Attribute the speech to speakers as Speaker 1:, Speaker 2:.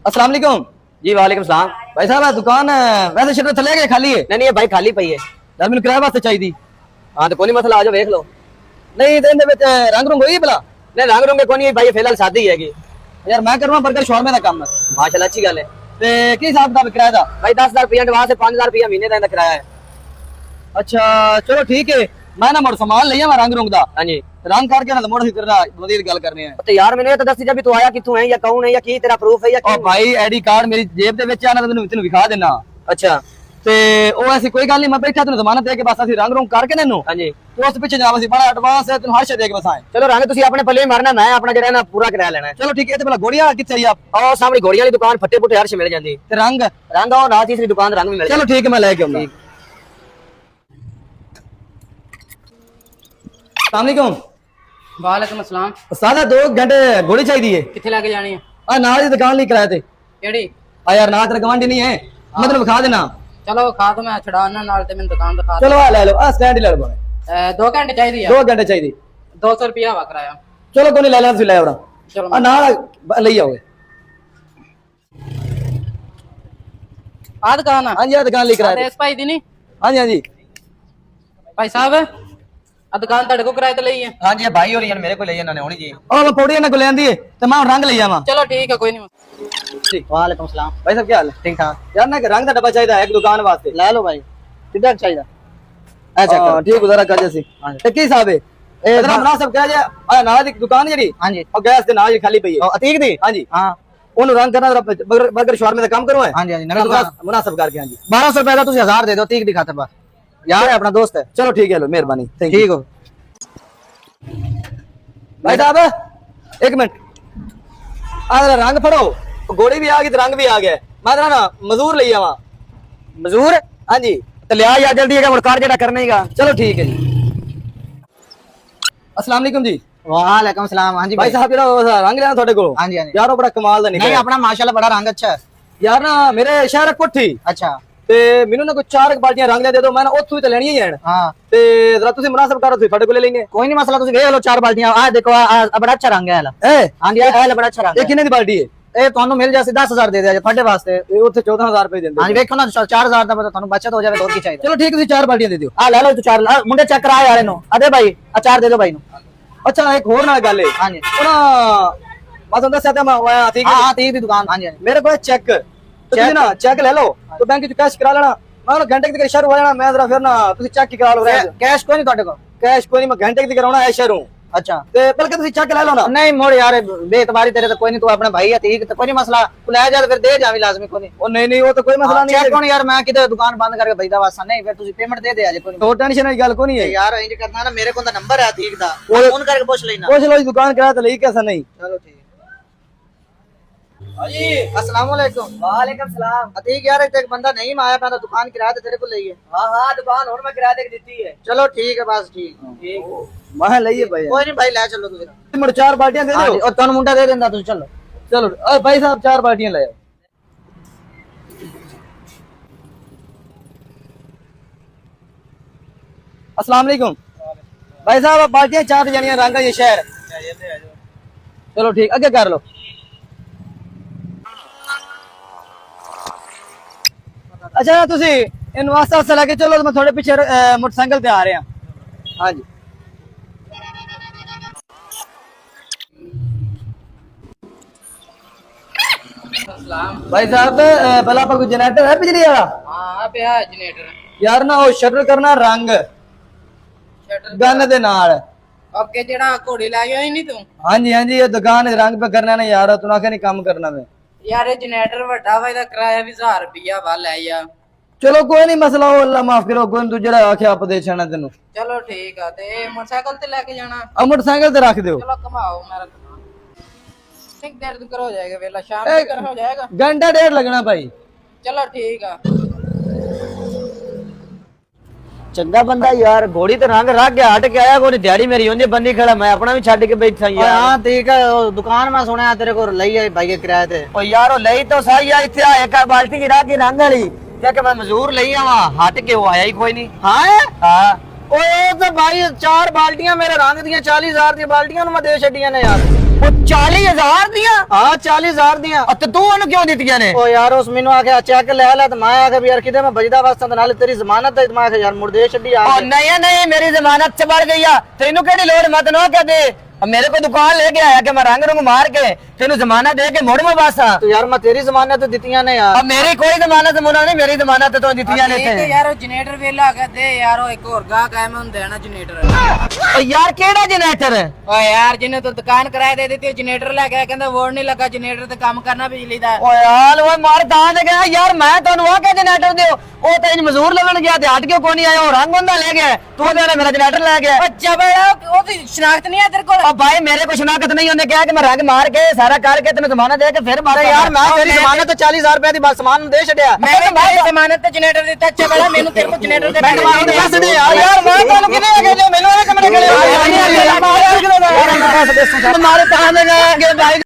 Speaker 1: अस्सलाम वालेकुम।
Speaker 2: जी वालेकुम सलाम।
Speaker 1: भाई साहब दुकान वैसे शटर थले गए खाली है?
Speaker 2: नहीं भाई खाली पई है
Speaker 1: यार मैंने किराए वास्ते चाहिए।
Speaker 2: हाँ तो कोई नहीं मसला आ जाओ देख लो।
Speaker 1: नहीं तो इहदे विच रंग रुंग होई भला?
Speaker 2: नहीं रंग रुंगे कोई नहीं भाई फिलहाल शादी है
Speaker 1: यार मैं करूँगा बर्गर शॉर्मे का काम
Speaker 2: माशाल्लाह अच्छी गल है।
Speaker 1: ते की हिसाब किताब किराए दा?
Speaker 2: भाई 10,000 रुपया एडवांस है 5,000 रुपया महीने का किराया है।
Speaker 1: अच्छा चलो ठीक है मैं ना मोड़ सामान लिया मैं रंग रुंग दा
Speaker 2: हाँ जी
Speaker 1: रंग करके ना मोड़ ही तेरा वजीर गल करनी है।
Speaker 2: तो यार मैंने तो दसी जब तू आया कितों है या कौन है या की तेरा प्रूफ है या
Speaker 1: ओ भाई आईडी कार्ड मेरी जेब दे विच आ ना तैनूं विखा देना।
Speaker 2: अच्छा
Speaker 1: ते ओ ऐसी कोई गल नहीं मैं बैठा तैनूं जमानत दे के बस असि रंग रुंग करके नैनू
Speaker 2: हाँ जी
Speaker 1: तो उस पिछे जनाब असि बड़ा एडवांस है तैनूं हर शे दे के बस आए।
Speaker 2: चलो रंग तुसी अपने पल्ले मारना मैं अपना जरा ना पूरा किराया लेना है।
Speaker 1: चलो ठीक है ते भला गोड़िया किथे आई आप?
Speaker 2: और सामने घोड़ियां वाली दुकान फट्टे पुट्टे हर शे मिल जांदी
Speaker 1: ते रंग
Speaker 2: रंग और ना तीसरी दुकान रंग भी मिल
Speaker 1: चलो ठीक है मैं लेके आऊंगा। अस्सलाम वालेकुम।
Speaker 3: वालेकुम अस्सलाम।
Speaker 1: सादा 2 घंटे गोली चाहिए
Speaker 3: किथे लेके जानी है?
Speaker 1: आ नाल दी दुकान ली किराए ते
Speaker 3: केड़ी?
Speaker 1: आ यार ना तेरे गवांढी नहीं है मैं तेरे विखा देना।
Speaker 3: चलो खा तो मैं छड़ाना नाल ते मैं दुकान दिखा।
Speaker 1: चलो आ ले लो आ स्टैंड ही ले लो
Speaker 3: 2 घंटे चाहिए
Speaker 1: 2 घंटे चाहिए
Speaker 3: 200 रुपया हवा कराया।
Speaker 1: चलो कोई नहीं ले लो तुसी ले आवड़ा
Speaker 3: चलो
Speaker 1: आ नाल ले आओगे।
Speaker 3: आ दुकान
Speaker 1: हां जी आ दुकान ली किराए
Speaker 3: देश भाई दी नहीं?
Speaker 1: हां जी हां जी
Speaker 3: भाई साहब आ दुकान तड़को किराए ते लई है?
Speaker 2: हाँ जी भाई और यार मेरे को ले जाना होनी जी।
Speaker 1: ओ मैं पौड़ी ना को ले आंदी है ते मैं रंग ले जावां।
Speaker 3: चलो ठीक है कोई नहीं।
Speaker 1: ठीक
Speaker 3: वालेकुम सलाम।
Speaker 1: भाई साहब क्या हाल है?
Speaker 3: ठीक ठाक
Speaker 1: यार ना कि रंग दा डब्बा चाहिए एक दुकान वास्ते
Speaker 3: ले लो भाई कितना चाहिए?
Speaker 1: अच्छा ठीक गुजारा कर जैसी ते की हिसाब है ए जरा मुनासिब कह जा आ नाल दी दुकान जेडी
Speaker 3: हाँ जी
Speaker 1: और गैस दे नाल ही खाली पई है
Speaker 2: अतीक दी
Speaker 1: हां जी
Speaker 3: हाँ
Speaker 1: ओनु रंग करना बर्गर शॉर्मे का काम करो है।
Speaker 3: हाँ जी हाँ जी नवीं दुकान
Speaker 1: मुनासिब करके हां जी
Speaker 3: 1200 रुपए का तुसी 1000 दे दो तीक दी खातिर बस यार है अपना दोस्त है।
Speaker 1: चलो ठीक है लो मेहरबानी
Speaker 3: ठीक हो
Speaker 1: भाई साहब एक मिनट आ रंग फड़ो गोली भी आ गई तो रंग भी आ गया मैं ना मजदूर ले आवा।
Speaker 2: मजदूर
Speaker 1: हाँ जी
Speaker 2: तो लिया यार जल्दी है कार जेड़ा करना हीगा।
Speaker 1: चलो ठीक है जी। अस्सलाम वालेकुम जी।
Speaker 3: वालेकुम सलाम। हाँ जी
Speaker 1: भाई साहब जेड़ा रंग लेना थोड़े को
Speaker 3: हाँ जी हाँ जी
Speaker 1: यार वो बड़ा कमाल दा
Speaker 3: नहीं
Speaker 1: निकला
Speaker 3: अपना माशाल्लाह बड़ा रंग अच्छा है।
Speaker 1: यार ना मेरे शहर कोठी
Speaker 3: अच्छा
Speaker 1: ते मेनू ना कोई 4 बाल्टियां रंग दे दो मैं ना ओथों ही तो लेनी है
Speaker 3: हाँ
Speaker 1: ते जरा तुसी मुनासिब करो तुसी थोड़े को ले लेंगे।
Speaker 3: कोई नहीं मसला तुसी देख लो 4 बाल्टियां आ देखो आ बड़ा अच्छा रंग है वाला।
Speaker 1: ए
Speaker 3: हाँ जी आ बड़ा अच्छा रंग
Speaker 1: ये
Speaker 3: है।
Speaker 1: किन्ने दी बाल्टी है?
Speaker 3: ए ਤੁਹਾਨੂੰ ਮਿਲ ਜਾਸੀ 10000 ਦੇ ਦੇ ਤੁਹਾਡੇ ਵਾਸਤੇ।
Speaker 1: ये ओथे 14000 रुपए देंदे।
Speaker 3: ਹਾਂਜੀ ਵੇਖੋ ਨਾ 4000 ਦਾ ਤੁਹਾਨੂੰ ਬਚਤ ਹੋ ਜਾਵੇ ਹੋਰ ਕੀ ਚਾਹੀਦਾ।
Speaker 1: चलो ठीक है तुसी 4 बाल्टियां दे दियो।
Speaker 3: ਆ ਲੈ ਲਓ ਤੂੰ 4 ਮੁੰਡੇ ਚੈੱਕ ਕਰਾ ਯਾਰ ਇਹਨੂੰ ਅਦੇ ਭਾਈ ਆ 4 ਦੇ ਦਿਓ ਭਾਈ ਨੂੰ।
Speaker 1: अच्छा एक होर ना गल है
Speaker 3: ਹਾਂਜੀ
Speaker 1: ओना मैं तो दस्या था मैं ठीक
Speaker 3: ਹਾਂ
Speaker 1: है
Speaker 3: ਹਾਂ 30 ਦੀ ਦੁਕਾਨ ਹਾਂਜੀ ਹਾਂਜੀ
Speaker 1: मेरे को चेक तुसी ना चेक ले लो तो बैंक च कैश करा लेना मैं ना घंटे तक शुरू हो जाना मैं जरा फिर ना तुसी चेक ही करा लो
Speaker 3: ਕੈਸ਼ ਕੋਈ ਨਹੀਂ ਤੁਹਾਡੇ ਕੋਲ?
Speaker 1: कैश कोई नहीं मैं घंटे तक कराना है शरू
Speaker 3: अच्छा
Speaker 1: ते बल्कि तुसी चेक ले लो ना।
Speaker 3: नहीं मोड़ यार बेतबारी तेरे तो कोई नहीं तू अपना भाई है ठीक तो कोई नहीं मसला तू ले जा फिर दे जावी लाजमी कोई नहीं।
Speaker 1: ओ नहीं वो तो कोई मसला नहीं
Speaker 3: चेक
Speaker 1: है
Speaker 3: कौन यार मैं किधर दुकान बंद करके भेजदा वास्ता नहीं फिर तुसी पेमेंट दे दे आज कोई
Speaker 1: तो टेंशन वाली गल कोई नहीं है
Speaker 3: यार इंज करना ना मेरे को नंबर है ठीक दा
Speaker 1: वो-
Speaker 3: फोन करके पूछ लेना।
Speaker 1: पूछ लो इस दुकान किराया तो लई कैसा नहीं।
Speaker 3: चलो ठीक जी अस्सलाम वालेकुम। वालेकुम सलाम। अतीक यार एक बंदा नहीं आया था दुकान किराया तो तेरे को लई है।
Speaker 2: हाँ हाँ दुकान और मैं किराया दे देती है।
Speaker 3: चलो ठीक है बस ठीक
Speaker 1: मैं लईए भाई
Speaker 3: कोई नहीं भाई ले चलो तुसी।
Speaker 1: मुड़ 4 बाल्टियां दे
Speaker 3: हाँ
Speaker 1: दो
Speaker 3: जी, और तन मुंडा दे देंदा तुसी चलो।
Speaker 1: चलो ओ भाई साहब 4 बाल्टियां ले आओ। अस्सलाम वालेकुम भाई साहब बाल्टियां 4 जानियां रंग ये शहर चलो ठीक आगे कर लो। अच्छा तुसी इन वास्ता से लेके चलो तो मैं थोड़े पीछे मोटरसाइकिल पे आ रहे हैं। हाँ जी भाई साहब भला आपका कोई जनरेटर है बिजली वाला?
Speaker 3: हां पे है जनरेटर।
Speaker 1: यार ना वो शटर करना रंग
Speaker 3: शटर
Speaker 1: गन दे नाल।
Speaker 3: ओके जेड़ा घोड़ी ला गया ही नहीं तू?
Speaker 1: हाँ जी ये दुकान रंग पे करना ना यार तू आखे नहीं काम करना मैं।
Speaker 3: यार ये जनरेटर ਵੱਡਾ ਵਾ ਇਹਦਾ ਕਿਰਾਇਆ ਵੀ 1000 ਰੁਪਿਆ ਵਾ ਲੈ ਜਾ।
Speaker 1: चलो कोई नहीं मसला हो अल्लाह माफ करो कोई तू जरा आखे आप दे छना तेनु।
Speaker 3: ਚਲੋ ਠੀਕ ਆ ਤੇ ਮੋਟਰਸਾਈਕਲ ਤੇ ਲੈ ਕੇ ਜਾਣਾ?
Speaker 1: अब मोटरसाइकिल ते रख दो
Speaker 3: चलो कमाओ मेरा ठीक देर तक हो जाएगा वेला शाम
Speaker 1: ए-
Speaker 3: तक हो जाएगा।
Speaker 1: घंटा 1.5 लगना भाई।
Speaker 3: चलो ठीक है।
Speaker 2: चंगा बंदा यार घोड़ी तो रंग रख गया हट के आया कोई दिहाड़ी मेरी होंदी बंदी खड़ा मैं अपना भी छड़ के बैठा यार।
Speaker 3: हाँ ठीक है वो दुकान में सुना तेरे को लई है भाई के किराए थे।
Speaker 2: ओ यार ओ लई तो सही है इथे एक बाल्टी गिरा के रंग वाली क्या मैं मजदूर लई आवा हट के वो आया ही कोई नहीं।
Speaker 3: हाँ
Speaker 2: हाँ
Speaker 3: ओए तो भाई 4 बाल्टियां मेरे रंग दियां 40,000 दी बाल्टियां मैं दे छड़ियां ने यार।
Speaker 2: ਉਹ 40000 ਦੀਆਂ
Speaker 3: हाँ 40,000 दिया
Speaker 2: ਤੇ ਤੂੰ ਉਹਨੂੰ ਕਿਉਂ ਦਿੱਤੀਆਂ ਨੇ
Speaker 3: ओ यार उस मैनू आके चेक ले ला तो मैं आके भी यार किते मैं बजदा वास्ते ते नाले तेरी जमानत है मैं आके यार मुर्दे छड्डी आ
Speaker 2: ਉਹ ਨਹੀਂ ਮੇਰੀ ਜ਼ਮਾਨਤ ਚ ਵੜ ਗਈ ਆ ਤੈਨੂੰ ਕਿਹੜੀ ਲੋੜ ਮਤ ਨਾ ਕਹਦੇ मेरे को दुकान लेके आया कि मैं रंग रुंग मार के तेनू जमानत दे के मुड़ में वासा
Speaker 3: तो यार मैं तेरी जमानत दितियां ने यार
Speaker 2: अब मेरी कोई जमानत मुना नहीं मेरी जमानत तो दितियां ने थे
Speaker 4: यार ਉਹ ਜਨਰੇਟਰ ਵੇਲਾ ਕਹਦੇ ਯਾਰ ਉਹ ਇੱਕ ਹੋਰ ਗਾਹਕ ਐ ਮੈਂ ਹੁੰਦਾ ਨਾ ਜਨਰੇਟਰ
Speaker 2: ओ यार केड़ा जनरेटर
Speaker 4: ਓ ਯਾਰ ਜਿਹਨੇ ਤੂੰ ਦੁਕਾਨ ਕਿਰਾਏ ਦੇ ਦਿੱਤੀ ਉਹ ਜਨਰੇਟਰ ਲੈ ਕੇ ਆਇਆ ਕਹਿੰਦਾ ਵੋਟ ਨਹੀਂ ਲੱਗਾ ਜਨਰੇਟਰ ਤੇ ਕੰਮ ਕਰਨਾ ਬਿਜਲੀ ਦਾ
Speaker 2: ओ यार वो मार तां दे गया यार मैं तन्नू आ के जनरेटर दियो ओ ते मजदूर लगन गया ते हट के कोई नहीं आया ओ रंग बंदा ले गया तू ते मेरा जनरेटर ले गया
Speaker 4: ਓ ਜਬੜਾ ਉਹਦੀ ਸ਼ਨਾਖਤ ਨਹੀਂ ਹੈ ਤੇਰੇ ਕੋਲ
Speaker 2: ओ भाई मेरे को शनाखत नहीं उन्हें कहा कि मैं रंग मार के सारा करके तेन जमानत दे के फिर मारे
Speaker 3: यार मैं तेरी जमानत तो 40,000 रुपए दी बस सामान दे छड़या
Speaker 4: ਮੈਂ ਵੀ ਜ਼ਮਾਨਤ ਤੇ ਜਨਰੇਟਰ ਦਿੱਤਾ ਜਬੜਾ ਮੈਨੂੰ ਤੇਰੇ ਕੋਲ ਜਨਰੇटर ਦੇ
Speaker 3: पैसे दे
Speaker 2: यार यार मैं तन्नू किने लगे जो मेनू कमरे गले मारे तां दे गए भाई